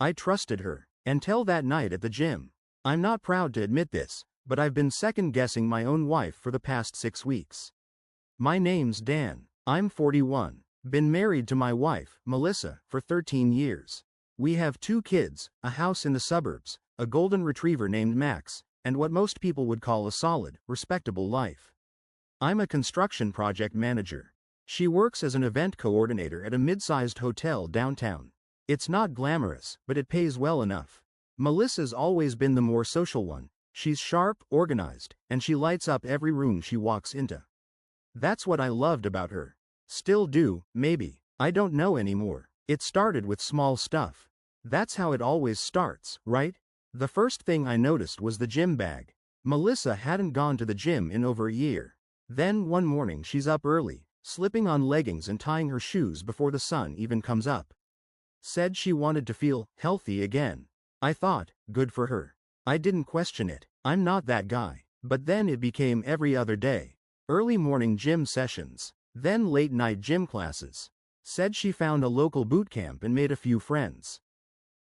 I trusted her. Until that night at the gym. I'm not proud to admit this, but I've been second-guessing my own wife for the past 6 weeks. My name's Dan. I'm 41. Been married to my wife, Melissa, for 13 years. We have 2 kids, a house in the suburbs, a golden retriever named Max, and what most people would call a solid, respectable life. I'm a construction project manager. She works as an event coordinator at a mid-sized hotel downtown. It's not glamorous, but it pays well enough. Melissa's always been the more social one. She's sharp, organized, and she lights up every room she walks into. That's what I loved about her. Still do, maybe. I don't know anymore. It started with small stuff. That's how it always starts, right? The first thing I noticed was the gym bag. Melissa hadn't gone to the gym in over a year. Then one morning she's up early, slipping on leggings and tying her shoes before the sun even comes up. Said she wanted to feel healthy again. I thought, good for her. I didn't question it. I'm not that guy. But then it became every other day. Early morning gym sessions. Then late night gym classes. Said she found a local boot camp and made a few friends.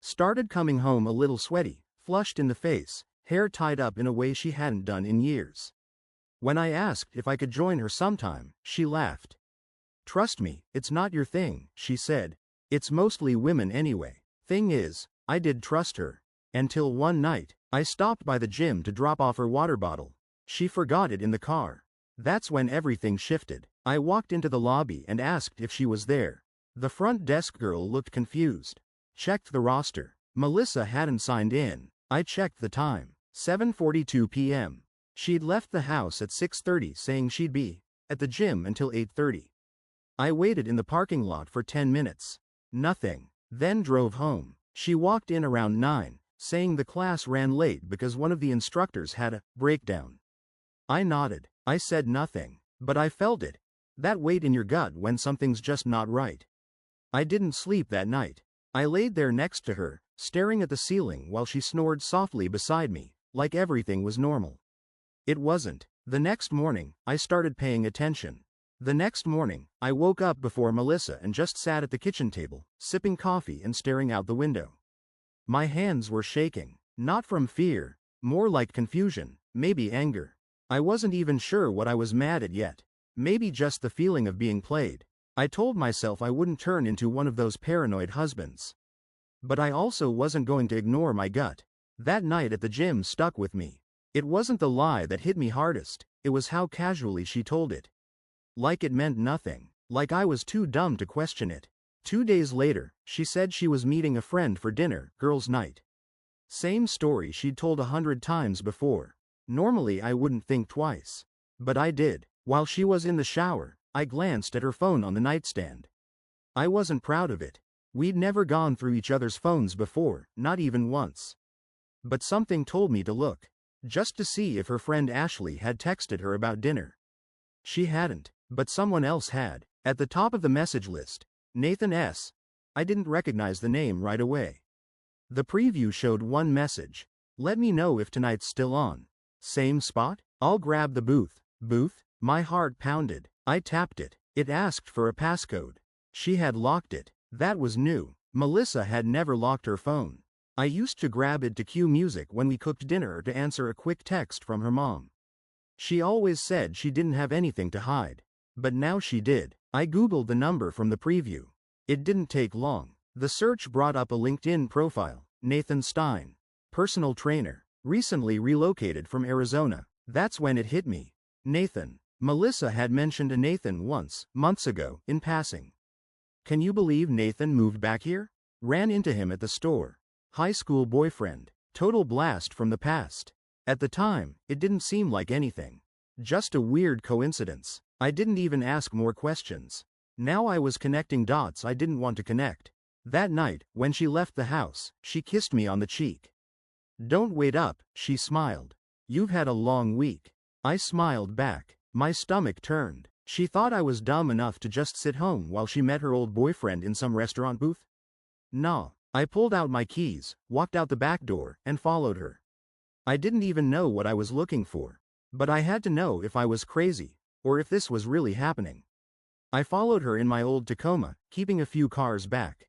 Started coming home a little sweaty, flushed in the face, hair tied up in a way she hadn't done in years. When I asked if I could join her sometime, she laughed. Trust me, it's not your thing, she said. It's mostly women anyway. Thing is, I did trust her. Until one night, I stopped by the gym to drop off her water bottle. She forgot it in the car. That's when everything shifted. I walked into the lobby and asked if she was there. The front desk girl looked confused. Checked the roster. Melissa hadn't signed in. I checked the time. 7:42 p.m. She'd left the house at 6:30 saying she'd be at the gym until 8:30. I waited in the parking lot for 10 minutes. Nothing. Then drove home. She walked in around 9, saying the class ran late because one of the instructors had a breakdown. I nodded. I said nothing. But I felt it. That weight in your gut when something's just not right. I didn't sleep that night. I laid there next to her, staring at the ceiling while she snored softly beside me, like everything was normal. It wasn't. The next morning, I started paying attention. The next morning, I woke up before Melissa and just sat at the kitchen table, sipping coffee and staring out the window. My hands were shaking, not from fear, more like confusion, maybe anger. I wasn't even sure what I was mad at yet. Maybe just the feeling of being played. I told myself I wouldn't turn into one of those paranoid husbands. But I also wasn't going to ignore my gut. That night at the gym stuck with me. It wasn't the lie that hit me hardest, it was how casually she told it. Like it meant nothing, like I was too dumb to question it. 2 days later, she said she was meeting a friend for dinner, girls' night. Same story she'd told 100 times before. Normally I wouldn't think twice. But I did. While she was in the shower, I glanced at her phone on the nightstand. I wasn't proud of it. We'd never gone through each other's phones before, not even once. But something told me to look. Just to see if her friend Ashley had texted her about dinner. She hadn't, but someone else had. At the top of the message list, Nathan S. I didn't recognize the name right away. The preview showed one message. Let me know if tonight's still on. Same spot? I'll grab the booth. Booth? My heart pounded. I tapped it. It asked for a passcode. She had locked it. That was new. Melissa had never locked her phone. I used to grab it to cue music when we cooked dinner or to answer a quick text from her mom. She always said she didn't have anything to hide. But now she did. I googled the number from the preview. It didn't take long. The search brought up a LinkedIn profile. Nathan Stein. Personal trainer. Recently relocated from Arizona. That's when it hit me. Nathan. Melissa had mentioned a Nathan once, months ago, in passing. Can you believe Nathan moved back here? Ran into him at the store. High school boyfriend. Total blast from the past. At the time, it didn't seem like anything. Just a weird coincidence. I didn't even ask more questions. Now I was connecting dots I didn't want to connect. That night, when she left the house, she kissed me on the cheek. Don't wait up, she smiled. You've had a long week. I smiled back. My stomach turned. She thought I was dumb enough to just sit home while she met her old boyfriend in some restaurant booth? Nah. I pulled out my keys, walked out the back door, and followed her. I didn't even know what I was looking for. But I had to know if I was crazy, or if this was really happening. I followed her in my old Tacoma, keeping a few cars back.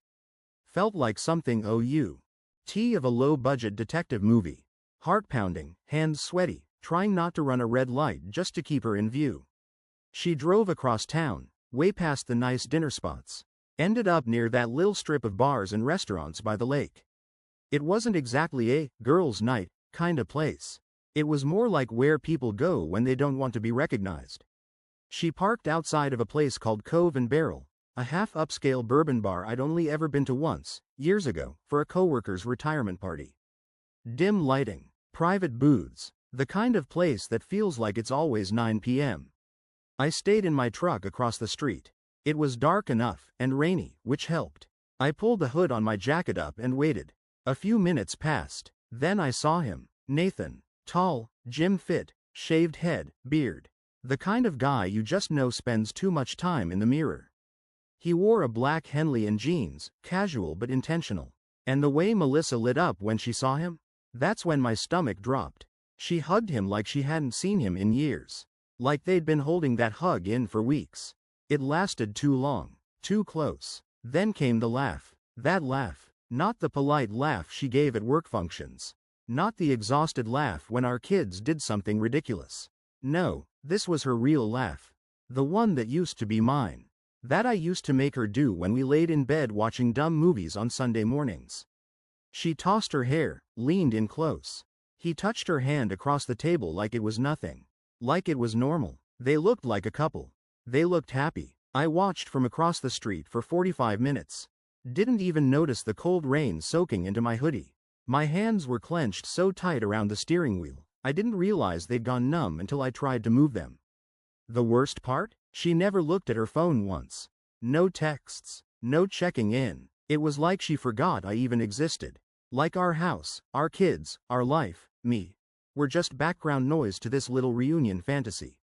Felt like something OU. Tea of a low-budget detective movie. Heart pounding, hands sweaty, trying not to run a red light just to keep her in view. She drove across town, way past the nice dinner spots. Ended up near that little strip of bars and restaurants by the lake. It wasn't exactly a girls' night kind of place. It was more like where people go when they don't want to be recognized. She parked outside of a place called Cove and Barrel, a half-upscale bourbon bar I'd only ever been to once, years ago, for a coworker's retirement party. Dim lighting, private booths, the kind of place that feels like it's always 9 p.m. I stayed in my truck across the street. It was dark enough, and rainy, which helped. I pulled the hood on my jacket up and waited. A few minutes passed. Then I saw him. Nathan. Tall, gym fit, shaved head, beard. The kind of guy you just know spends too much time in the mirror. He wore a black Henley and jeans, casual but intentional. And the way Melissa lit up when she saw him? That's when my stomach dropped. She hugged him like she hadn't seen him in years. Like they'd been holding that hug in for weeks. It lasted too long, too close. Then came the laugh. That laugh. Not the polite laugh she gave at work functions. Not the exhausted laugh when our kids did something ridiculous. No, this was her real laugh. The one that used to be mine. That I used to make her do when we laid in bed watching dumb movies on Sunday mornings. She tossed her hair, leaned in close. He touched her hand across the table like it was nothing. Like it was normal. They looked like a couple. They looked happy. I watched from across the street for 45 minutes. Didn't even notice the cold rain soaking into my hoodie. My hands were clenched so tight around the steering wheel, I didn't realize they'd gone numb until I tried to move them. The worst part? She never looked at her phone once. No texts. No checking in. It was like she forgot I even existed. Like our house, our kids, our life, me, were just background noise to this little reunion fantasy.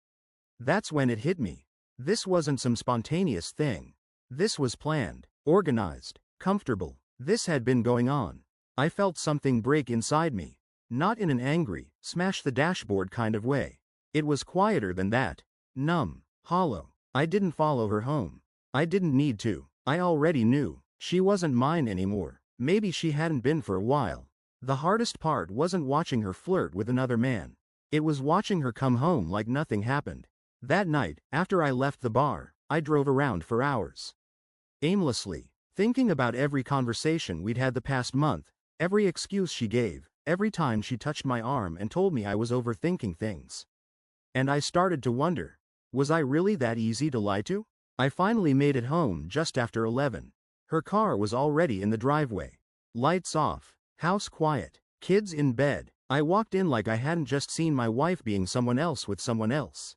That's when it hit me. This wasn't some spontaneous thing. This was planned, organized, comfortable. This had been going on. I felt something break inside me. Not in an angry, smash the dashboard kind of way. It was quieter than that. Numb, hollow. I didn't follow her home. I didn't need to. I already knew. She wasn't mine anymore. Maybe she hadn't been for a while. The hardest part wasn't watching her flirt with another man. It was watching her come home like nothing happened. That night, after I left the bar, I drove around for hours. Aimlessly, thinking about every conversation we'd had the past month, every excuse she gave, every time she touched my arm and told me I was overthinking things. And I started to wonder, was I really that easy to lie to? I finally made it home just after 11. Her car was already in the driveway. Lights off, house quiet, kids in bed. I walked in like I hadn't just seen my wife being someone else with someone else.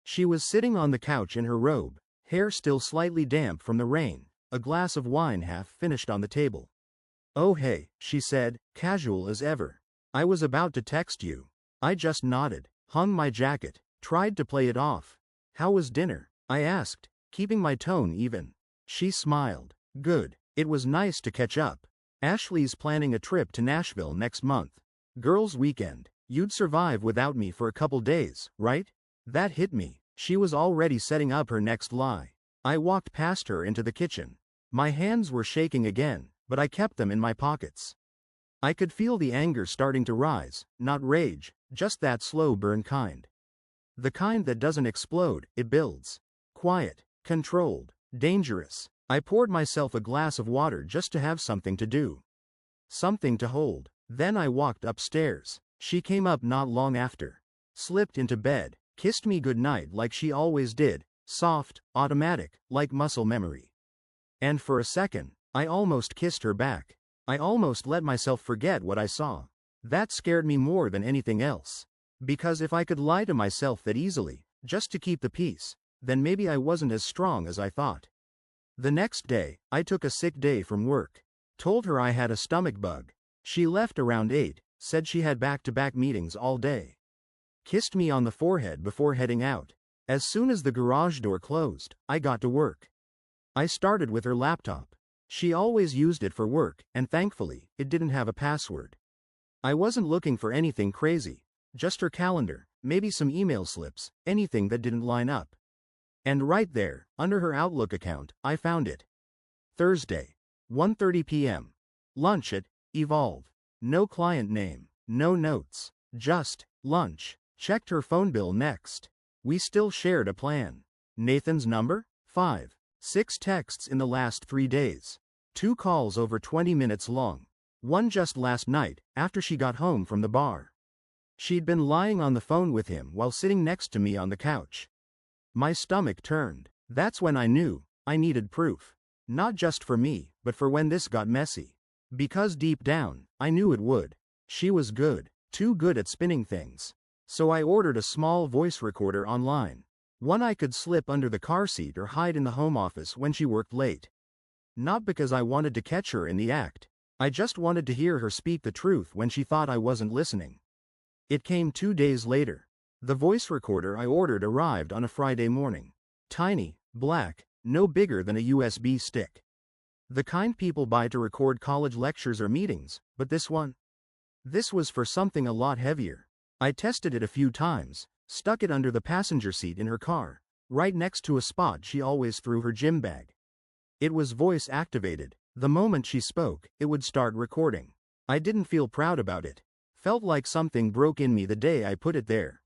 She was sitting on the couch in her robe, hair still slightly damp from the rain, a glass of wine half finished on the table. "Oh hey," she said, casual as ever. "I was about to text you." I just nodded, hung my jacket, tried to play it off. "How was dinner?" I asked, keeping my tone even. She smiled. "Good. It was nice to catch up. Ashley's planning a trip to Nashville next month. Girls' weekend. You'd survive without me for a couple days, right?" That hit me. She was already setting up her next lie. I walked past her into the kitchen. My hands were shaking again, but I kept them in my pockets. I could feel the anger starting to rise, not rage, just that slow burn kind. The kind that doesn't explode, it builds. Quiet, controlled, dangerous. I poured myself a glass of water just to have something to do. Something to hold. Then I walked upstairs. She came up not long after. Slipped into bed, kissed me goodnight like she always did, soft, automatic, like muscle memory. And for a second, I almost kissed her back. I almost let myself forget what I saw. That scared me more than anything else. Because if I could lie to myself that easily, just to keep the peace, then maybe I wasn't as strong as I thought. The next day, I took a sick day from work. Told her I had a stomach bug. She left around 8, said she had back-to-back meetings all day. Kissed me on the forehead before heading out. As soon as the garage door closed, I got to work. I started with her laptop. She always used it for work, and thankfully, it didn't have a password. I wasn't looking for anything crazy, just her calendar, maybe some email slips, anything that didn't line up. And right there, under her Outlook account, I found it. Thursday, 1:30 p.m. Lunch at Evolve. No client name, no notes, just lunch. Checked her phone bill next. We still shared a plan. Nathan's number? 5. 6 texts in the last 3 days. 2 calls over 20 minutes long. One just last night, after she got home from the bar. She'd been lying on the phone with him while sitting next to me on the couch. My stomach turned. That's when I knew I needed proof. Not just for me, but for when this got messy. Because deep down, I knew it would. She was good, too good at spinning things. So I ordered a small voice recorder online. One I could slip under the car seat or hide in the home office when she worked late. Not because I wanted to catch her in the act. I just wanted to hear her speak the truth when she thought I wasn't listening. It came 2 days later. The voice recorder I ordered arrived on a Friday morning. Tiny, black, no bigger than a USB stick. The kind people buy to record college lectures or meetings, but this one? This was for something a lot heavier. I tested it a few times, stuck it under the passenger seat in her car, right next to a spot she always threw her gym bag. It was voice activated. The moment she spoke, it would start recording. I didn't feel proud about it. Felt like something broke in me the day I put it there.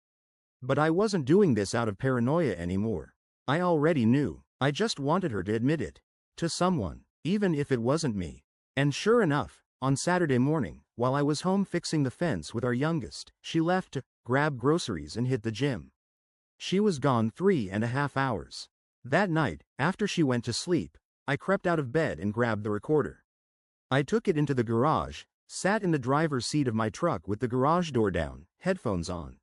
But I wasn't doing this out of paranoia anymore. I already knew. I just wanted her to admit it. To someone, even if it wasn't me. And sure enough, on Saturday morning, while I was home fixing the fence with our youngest, she left to grab groceries and hit the gym. She was gone 3.5 hours. That night, after she went to sleep, I crept out of bed and grabbed the recorder. I took it into the garage, sat in the driver's seat of my truck with the garage door down, headphones on.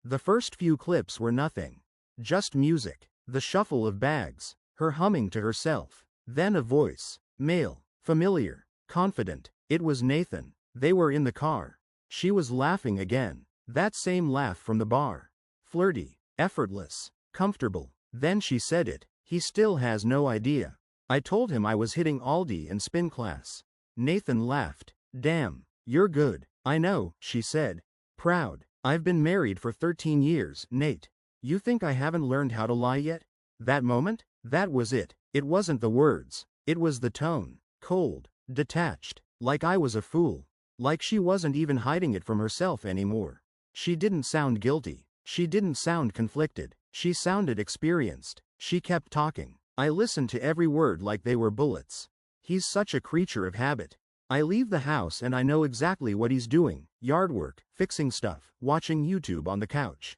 The first few clips were nothing. Just music, the shuffle of bags, her humming to herself. Then a voice, male, familiar, confident. It was Nathan. They were in the car. She was laughing again. That same laugh from the bar. Flirty, effortless, comfortable. Then she said it. He still has no idea. I told him I was hitting Aldi and spin class. Nathan laughed. Damn, you're good. I know, she said. Proud. I've been married for 13 years, Nate. You think I haven't learned how to lie yet? That moment? That was it. It wasn't the words. It was the tone. Cold, detached, like I was a fool. Like she wasn't even hiding it from herself anymore. She didn't sound guilty. She didn't sound conflicted. She sounded experienced. She kept talking. I listened to every word like they were bullets. He's such a creature of habit. I leave the house and I know exactly what he's doing. Yard work, fixing stuff, watching YouTube on the couch.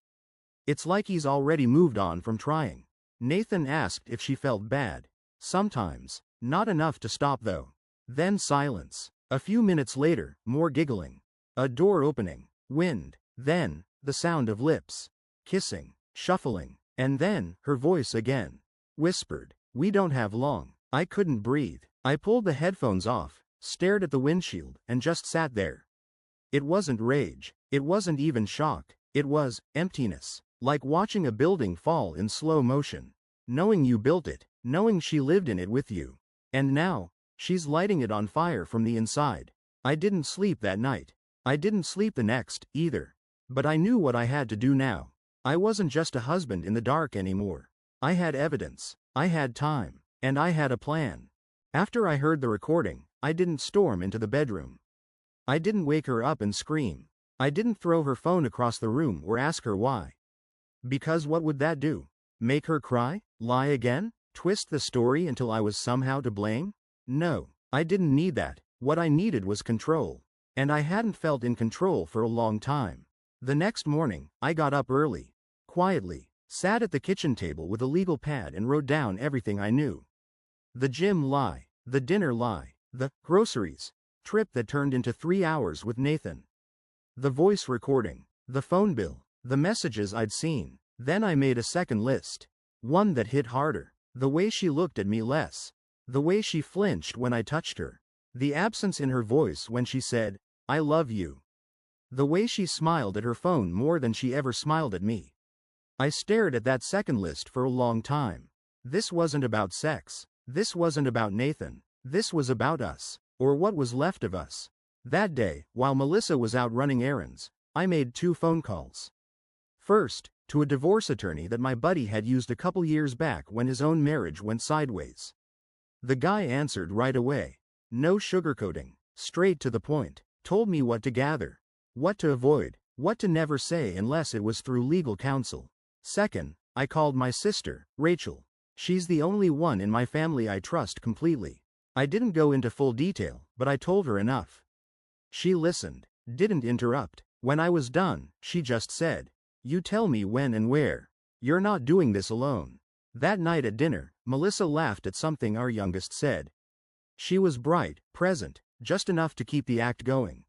It's like he's already moved on from trying. Nathan asked if she felt bad. Sometimes. Not enough to stop though. Then silence. A few minutes later, more giggling. A door opening. Wind. Then, the sound of lips. Kissing. Shuffling. And then, her voice again. Whispered. We don't have long. I couldn't breathe. I pulled the headphones off, stared at the windshield, and just sat there. It wasn't rage. It wasn't even shock. It was emptiness. Like watching a building fall in slow motion. Knowing you built it. Knowing she lived in it with you. And now, she's lighting it on fire from the inside. I didn't sleep that night. I didn't sleep the next, either. But I knew what I had to do now. I wasn't just a husband in the dark anymore. I had evidence. I had time. And I had a plan. After I heard the recording, I didn't storm into the bedroom. I didn't wake her up and scream. I didn't throw her phone across the room or ask her why. Because what would that do? Make her cry? Lie again? Twist the story until I was somehow to blame? No, I didn't need that. What I needed was control. And I hadn't felt in control for a long time. The next morning, I got up early. Quietly, sat at the kitchen table with a legal pad and wrote down everything I knew. The gym lie, the dinner lie, the groceries trip that turned into 3 hours with Nathan. The voice recording, the phone bill, the messages I'd seen. Then I made a second list. One that hit harder. The way she looked at me less. The way she flinched when I touched her. The absence in her voice when she said, I love you. The way she smiled at her phone more than she ever smiled at me. I stared at that second list for a long time. This wasn't about sex. This wasn't about Nathan. This was about us. Or what was left of us. That day, while Melissa was out running errands, I made 2 phone calls. First, to a divorce attorney that my buddy had used a couple years back when his own marriage went sideways. The guy answered right away. No sugarcoating. Straight to the point. Told me what to gather, what to avoid, what to never say unless it was through legal counsel. Second, I called my sister, Rachel. She's the only one in my family I trust completely. I didn't go into full detail, but I told her enough. She listened, didn't interrupt. When I was done, she just said, "You tell me when and where. You're not doing this alone." That night at dinner, Melissa laughed at something our youngest said. She was bright, present, just enough to keep the act going.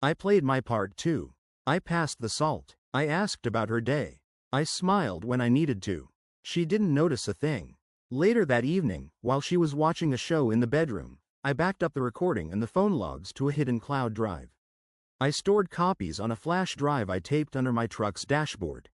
I played my part too. I passed the salt. I asked about her day. I smiled when I needed to. She didn't notice a thing. Later that evening, while she was watching a show in the bedroom, I backed up the recording and the phone logs to a hidden cloud drive. I stored copies on a flash drive I taped under my truck's dashboard.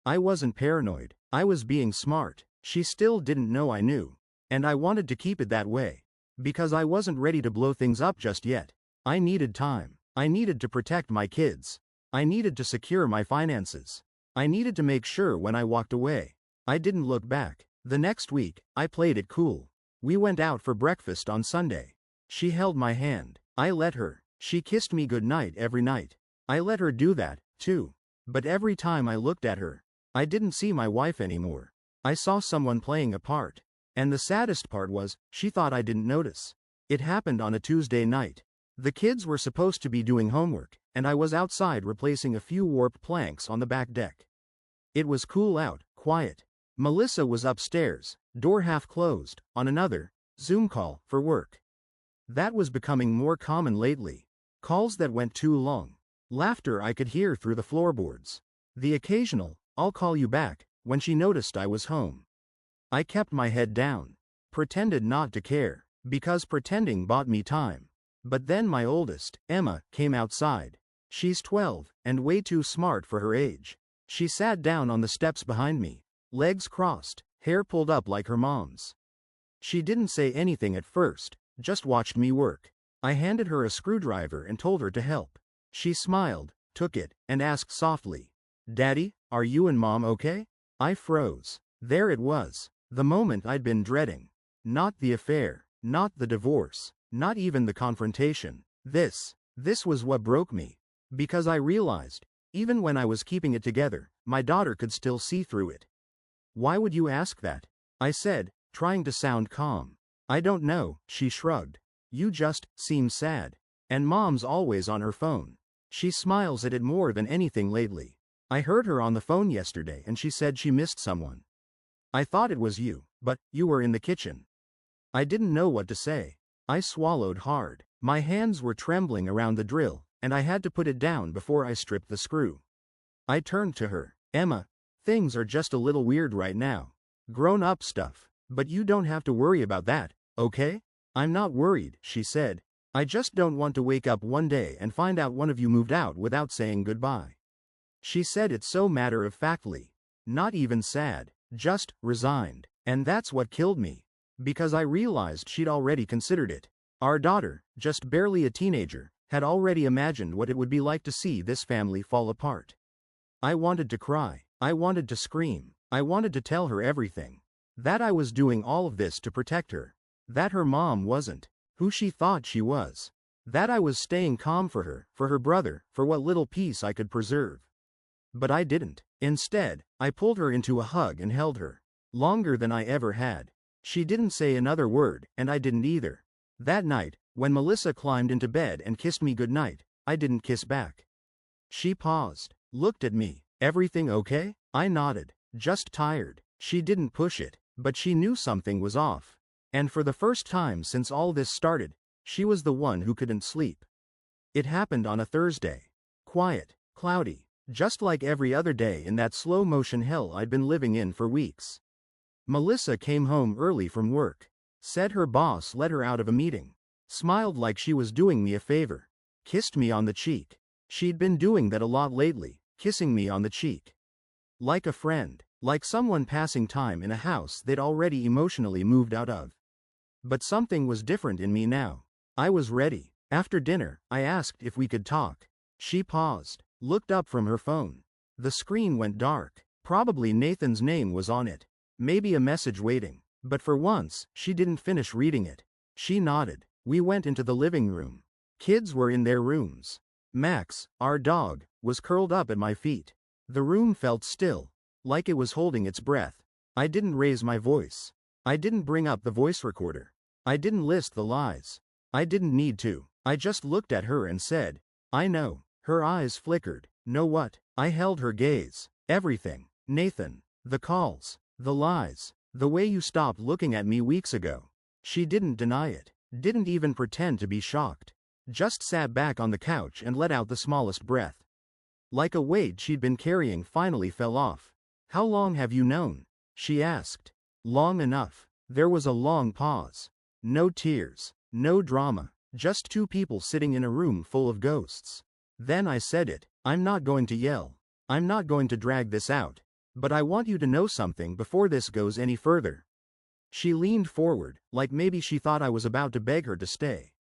I wasn't paranoid. I was being smart. She still didn't know I knew. And I wanted to keep it that way. Because I wasn't ready to blow things up just yet. I needed time. I needed to protect my kids. I needed to secure my finances. I needed to make sure when I walked away, I didn't look back. The next week, I played it cool. We went out for breakfast on Sunday. She held my hand. I let her. She kissed me goodnight every night. I let her do that, too. But every time I looked at her, I didn't see my wife anymore. I saw someone playing a part. And the saddest part was, she thought I didn't notice. It happened on a Tuesday night. The kids were supposed to be doing homework, and I was outside replacing a few warped planks on the back deck. It was cool out, quiet. Melissa was upstairs, door half closed, on another Zoom call for work. That was becoming more common lately. Calls that went too long. Laughter I could hear through the floorboards. The occasional, "I'll call you back," when she noticed I was home. I kept my head down. Pretended not to care, because pretending bought me time. But then my oldest, Emma, came outside. She's 12, and way too smart for her age. She sat down on the steps behind me, legs crossed, hair pulled up like her mom's. She didn't say anything at first, just watched me work. I handed her a screwdriver and told her to help. She smiled, took it, and asked softly, "Daddy, are you and Mom okay?" I froze. There it was. The moment I'd been dreading. Not the affair, not the divorce, not even the confrontation. This was what broke me. Because I realized, even when I was keeping it together, my daughter could still see through it. "Why would you ask that?" I said, trying to sound calm. "I don't know," she shrugged. "You just seem sad. And Mom's always on her phone. She smiles at it more than anything lately. I heard her on the phone yesterday and she said she missed someone. I thought it was you, but you were in the kitchen." I didn't know what to say. I swallowed hard. My hands were trembling around the drill, and I had to put it down before I stripped the screw. I turned to her. "Emma, things are just a little weird right now. Grown-up stuff. But you don't have to worry about that, okay?" "I'm not worried," she said. "I just don't want to wake up one day and find out one of you moved out without saying goodbye." She said it so matter-of-factly. Not even sad. Just resigned. And that's what killed me. Because I realized she'd already considered it. Our daughter, just barely a teenager, had already imagined what it would be like to see this family fall apart. I wanted to cry. I wanted to scream. I wanted to tell her everything. That I was doing all of this to protect her. That her mom wasn't who she thought she was. That I was staying calm for her brother, for what little peace I could preserve. But I didn't. Instead, I pulled her into a hug and held her. Longer than I ever had. She didn't say another word, and I didn't either. That night, when Melissa climbed into bed and kissed me goodnight, I didn't kiss back. She paused, looked at me. "Everything okay?" I nodded. "Just tired." She didn't push it, but she knew something was off. And for the first time since all this started, she was the one who couldn't sleep. It happened on a Thursday. Quiet, cloudy. Just like every other day in that slow-motion hell I'd been living in for weeks. Melissa came home early from work. Said her boss let her out of a meeting. Smiled like she was doing me a favor. Kissed me on the cheek. She'd been doing that a lot lately, kissing me on the cheek. Like a friend. Like someone passing time in a house they'd already emotionally moved out of. But something was different in me now. I was ready. After dinner, I asked if we could talk. She paused. Looked up from her phone. The screen went dark. Probably Nathan's name was on it. Maybe a message waiting. But for once, she didn't finish reading it. She nodded. We went into the living room. Kids were in their rooms. Max, our dog, was curled up at my feet. The room felt still, like it was holding its breath. I didn't raise my voice. I didn't bring up the voice recorder. I didn't list the lies. I didn't need to. I just looked at her and said, I know. Her eyes flickered. Know what? I held her gaze. Everything. Nathan. The calls. The lies. The way you stopped looking at me weeks ago. She didn't deny it. Didn't even pretend to be shocked. Just sat back on the couch and let out the smallest breath. Like a weight she'd been carrying finally fell off. How long have you known? She asked. Long enough. There was a long pause. No tears. No drama. Just two people sitting in a room full of ghosts. Then I said it. I'm not going to yell. I'm not going to drag this out. But I want you to know something before this goes any further. She leaned forward, like maybe she thought I was about to beg her to stay.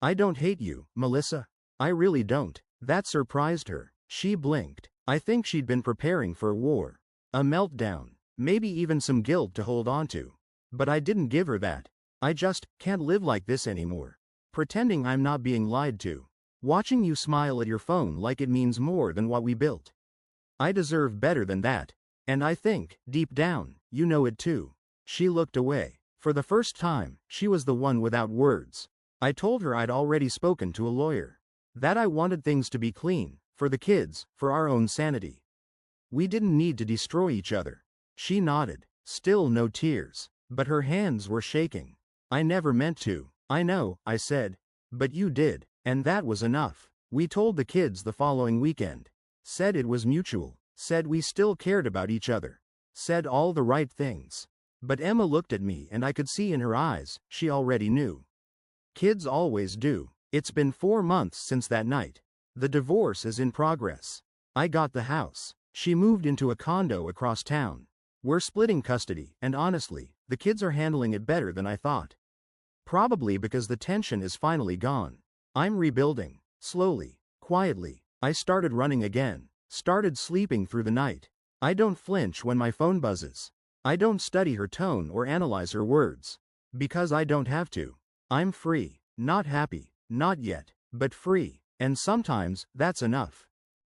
I don't hate you, Melissa. I really don't. That surprised her. She blinked. I think she'd been preparing for a war. A meltdown. Maybe even some guilt to hold on to. But I didn't give her that. I just can't live like this anymore. Pretending I'm not being lied to. Watching you smile at your phone like it means more than what we built. I deserve better than that. And I think, deep down, you know it too. She looked away. For the first time, she was the one without words. I told her I'd already spoken to a lawyer. That I wanted things to be clean, for the kids, for our own sanity. We didn't need to destroy each other. She nodded. Still no tears. But her hands were shaking. I never meant to. I know, I said. But you did. And that was enough. We told the kids the following weekend. Said it was mutual. Said we still cared about each other. Said all the right things. But Emma looked at me and I could see in her eyes, she already knew. Kids always do. It's been 4 months since that night. The divorce is in progress. I got the house. She moved into a condo across town. We're splitting custody, and honestly, the kids are handling it better than I thought. Probably because the tension is finally gone. I'm rebuilding. Slowly. Quietly. I started running again. Started sleeping through the night. I don't flinch when my phone buzzes. I don't study her tone or analyze her words. Because I don't have to. I'm free. Not happy. Not yet. But free. And sometimes, that's enough.